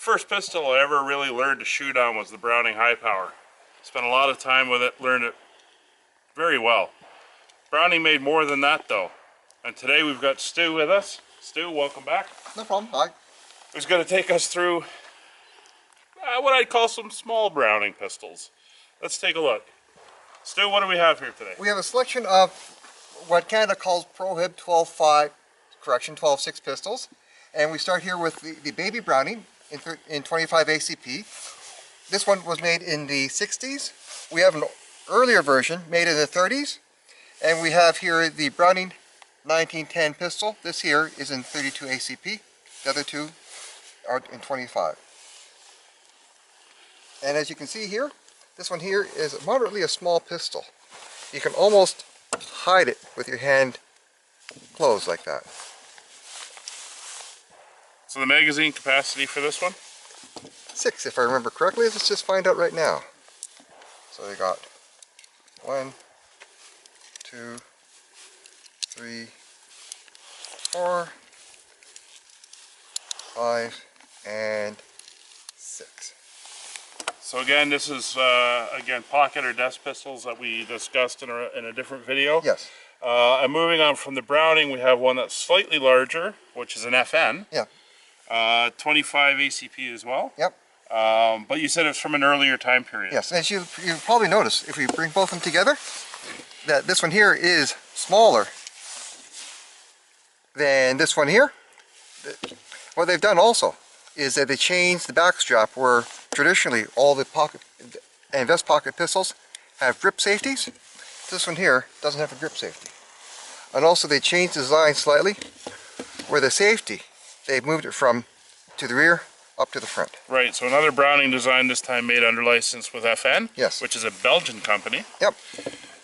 First pistol I ever really learned to shoot on was the Browning High Power. Spent a lot of time with it, learned it very well. Browning made more than that though. And today we've got Stu with us. Stu, welcome back. No problem, hi. Who's going to take us through what I'd call some small Browning pistols. Let's take a look. Stu, what do we have here today? We have a selection of what Canada calls Prohib 12.6 pistols. And we start here with the Baby Browning in 25 ACP. This one was made in the 60s. We have an earlier version made in the 30s. And we have here the Browning 1910 pistol. This here is in 32 ACP. The other two are in 25. And as you can see here, this one here is moderately a small pistol. You can almost hide it with your hand closed like that. So the magazine capacity for this one? 6 if I remember correctly. Let's just find out right now. So we got 1, 2, 3, 4, 5, and 6. So again, this is pocket or desk pistols that we discussed in a different video. Yes. And moving on from the Browning, we have one that's slightly larger, which is an FN. Yeah. 25 ACP as well. Yep. But you said it's from an earlier time period. Yes, as you probably notice, if we bring both of them together, that this one here is smaller than this one here. What they've done also is that they changed the back strap where traditionally all the pocket and vest pocket pistols have grip safeties. This one here doesn't have a grip safety. And also they changed the design slightly where the safety, they've moved it from to the rear up to the front. Right, so another Browning design, this time made under license with FN, yes, which is a Belgian company. Yep.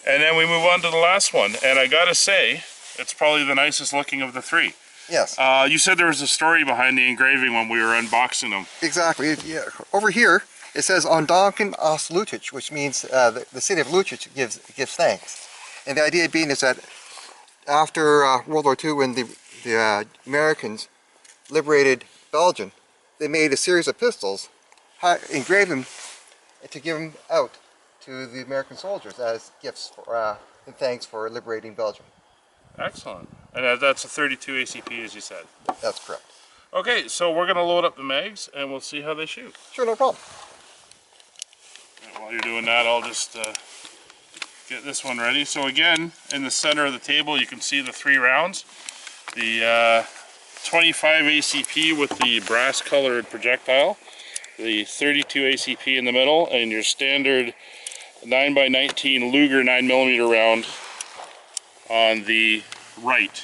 And then we move on to the last one, and I gotta say, it's probably the nicest looking of the three. Yes. You said there was a story behind the engraving when we were unboxing them. Exactly. Yeah. Over here it says Ondanken aus Lucic, which means the city of Lucic gives thanks. And the idea being is that after World War II, when the Americans liberated Belgium, they made a series of pistols, engraved them to give them out to the American soldiers as gifts for, in thanks for liberating Belgium. Excellent. And that's a 32 ACP, as you said. That's correct. Okay, so we're going to load up the mags and we'll see how they shoot. Sure, no problem. And while you're doing that, I'll just get this one ready. So again, in the center of the table, you can see the 3 rounds. The 25 ACP with the brass colored projectile, the 32 ACP in the middle, and your standard 9x19 Luger 9mm round on the right.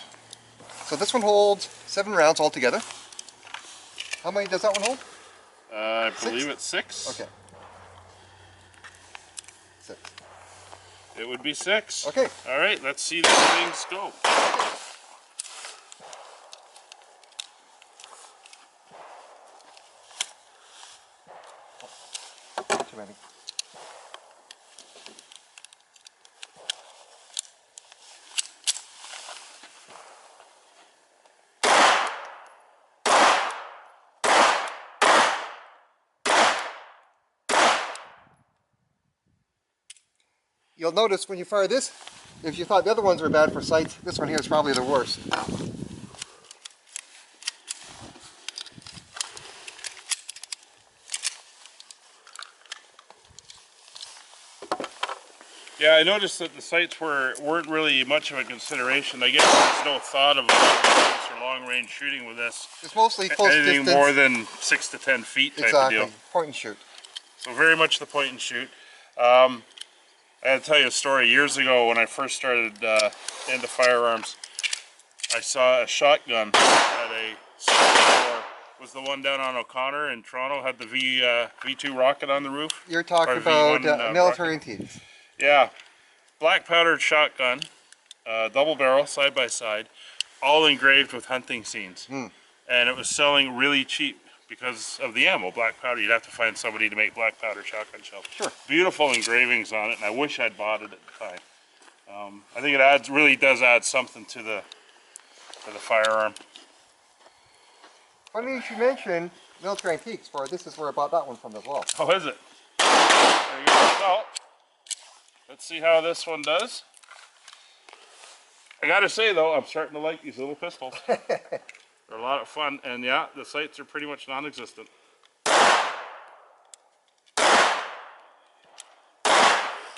So this one holds 7 rounds altogether. How many does that one hold? I believe it's 6. Okay. 6. It would be 6. Okay. All right, let's see these things go. Too many. You'll notice when you fire this, if you thought the other ones were bad for sight, this one here is probably the worst. Yeah, I noticed that the sights weren't really much of a consideration. I guess there's no thought of or long-range shooting with this. It's mostly close anything distance. More than 6 to 10 feet type exactly. of deal. Point and shoot. So very much the point and shoot. I had to tell you a story. Years ago when I first started into firearms, I saw a shotgun at a store. Was the one down on O'Connor in Toronto, had the V2 rocket on the roof. You're talking or about military antiques. Yeah, black powdered shotgun, double barrel, side by side, all engraved with hunting scenes. And it was selling really cheap because of the ammo, black powder. You'd have to find somebody to make black powder shotgun shells. Sure. Beautiful engravings on it, and I wish I'd bought it at the time. I think it really does add something to the firearm. Funny you should mention Military Antiques, where this is where I bought that one from as well. Oh, is it? There you go. So, let's see how this one does. I gotta say though, I'm starting to like these little pistols. They're a lot of fun, and yeah, the sights are pretty much non-existent.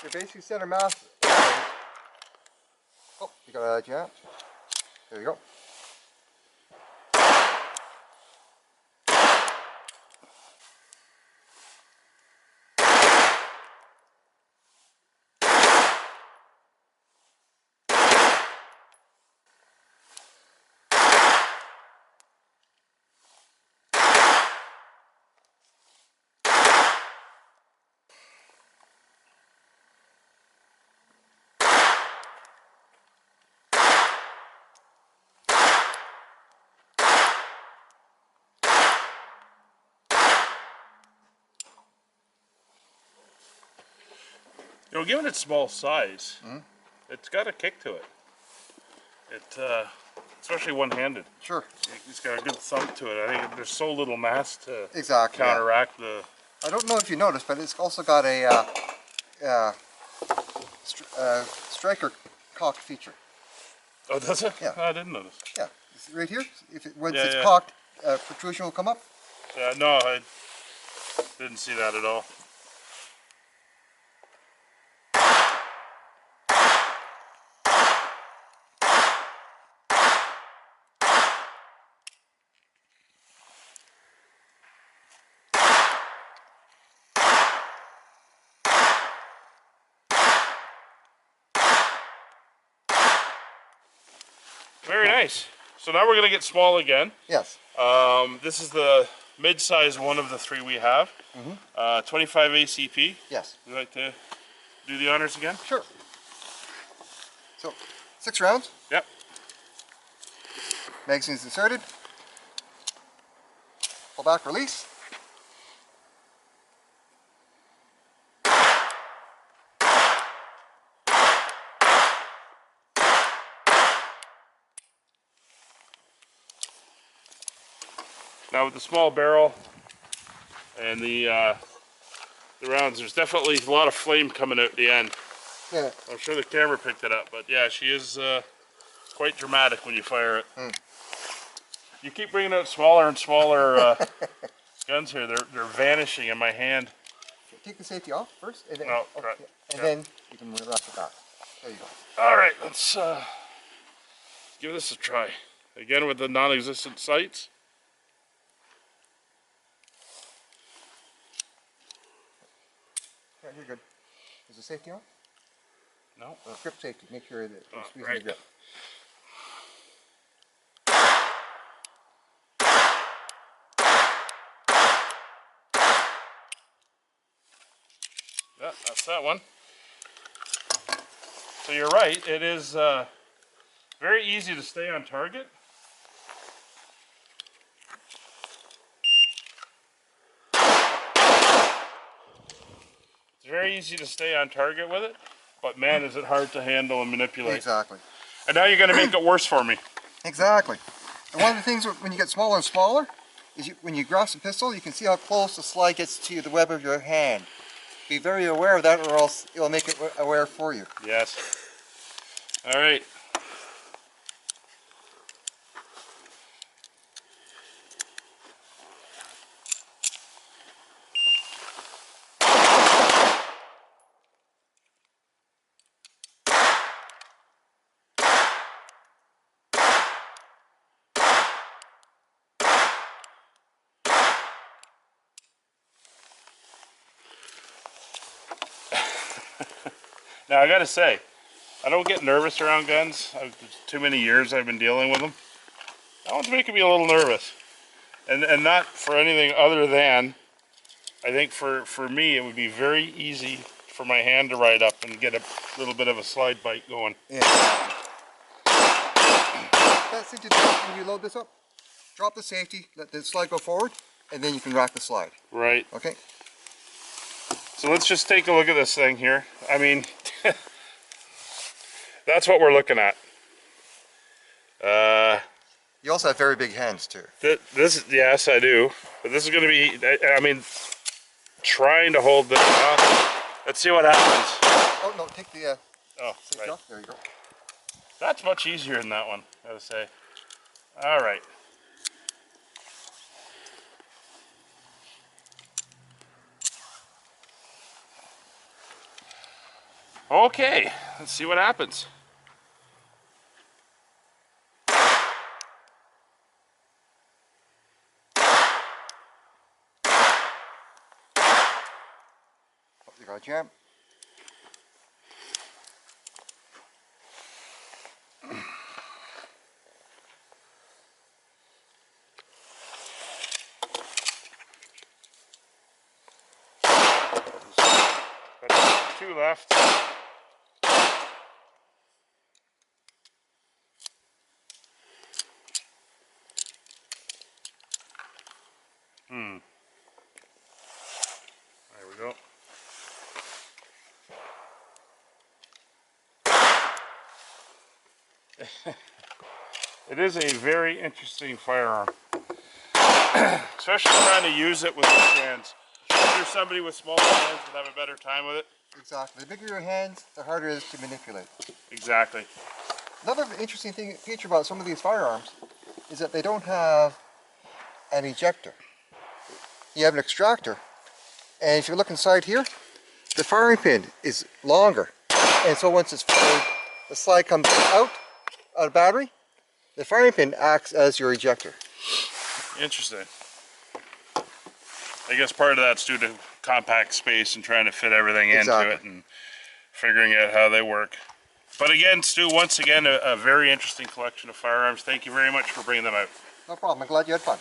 Your basic center mass. Oh, you got a jab. There you go. You know, given its small size, it's got a kick to it. Especially one-handed. Sure. It's got a good thump to it. I think there's so little mass to Exactly. counteract the. I don't know if you noticed, but it's also got a striker cocked feature. Oh, does it? Yeah. Oh, I didn't notice. Yeah, right here. Once Yeah, it's yeah. cocked, protrusion will come up. No, I didn't see that at all. Very nice. So now we're going to get small again. Yes. This is the mid-size one of the three we have. 25 ACP. Yes. Would you like to do the honors again? Sure. So, 6 rounds. Yep. Magazine's inserted. Pull back, release. Now with the small barrel and the rounds, there's definitely a lot of flame coming out the end. Yeah. I'm sure the camera picked it up, but yeah, she is quite dramatic when you fire it. You keep bringing out smaller and smaller guns here. They're vanishing in my hand. Take the safety off first, and then, No, right. and then you can wrap it back. There you go. All right, let's give this a try. Again with the non-existent sights. Yeah, you're good. Is the safety on? No. Grip safety. Make sure that you're squeezing right. the grip. Yeah, that's that one. So you're right, it is very easy to stay on target. It's very easy to stay on target with it, but man, is it hard to handle and manipulate. Exactly. And now you're going to make it worse for me. Exactly. And one of the things when you get smaller and smaller is when you grasp the pistol, you can see how close the slide gets to the web of your hand. Be very aware of that, or else it will make it aware for you. Yes. All right. Now I gotta say, I don't get nervous around guns. Too many years I've been dealing with them. That one's making me a little nervous, and not for anything other than, I think for me it would be very easy for my hand to ride up and get a little bit of a slide bite going. Yeah. That's it. When you load this up, drop the safety, let the slide go forward, and then you can rack the slide. Right. Okay. So let's just take a look at this thing here. I mean, that's what we're looking at. You also have very big hands too. This, yes, I do. But this is going to be, I mean, trying to hold this off. Let's see what happens. Oh no, take the Oh, safety right. off. There you go. That's much easier than that one, I gotta say. All right. Okay, let's see what happens. You got a jam. Got 2 left. There we go. It is a very interesting firearm, especially trying to use it with your hands. If there's somebody with smaller hands would have a better time with it. Exactly. The bigger your hands, the harder it is to manipulate. Exactly. Another interesting feature about some of these firearms is that they don't have an ejector. You have an extractor, and if you look inside here, the firing pin is longer, and so once it's fired, the slide comes out of the battery, the firing pin acts as your ejector. Interesting. I guess part of that's due to compact space and trying to fit everything into it and figuring out how they work. But again, Stu, once again, a very interesting collection of firearms. Thank you very much for bringing them out. No problem. I'm glad you had fun.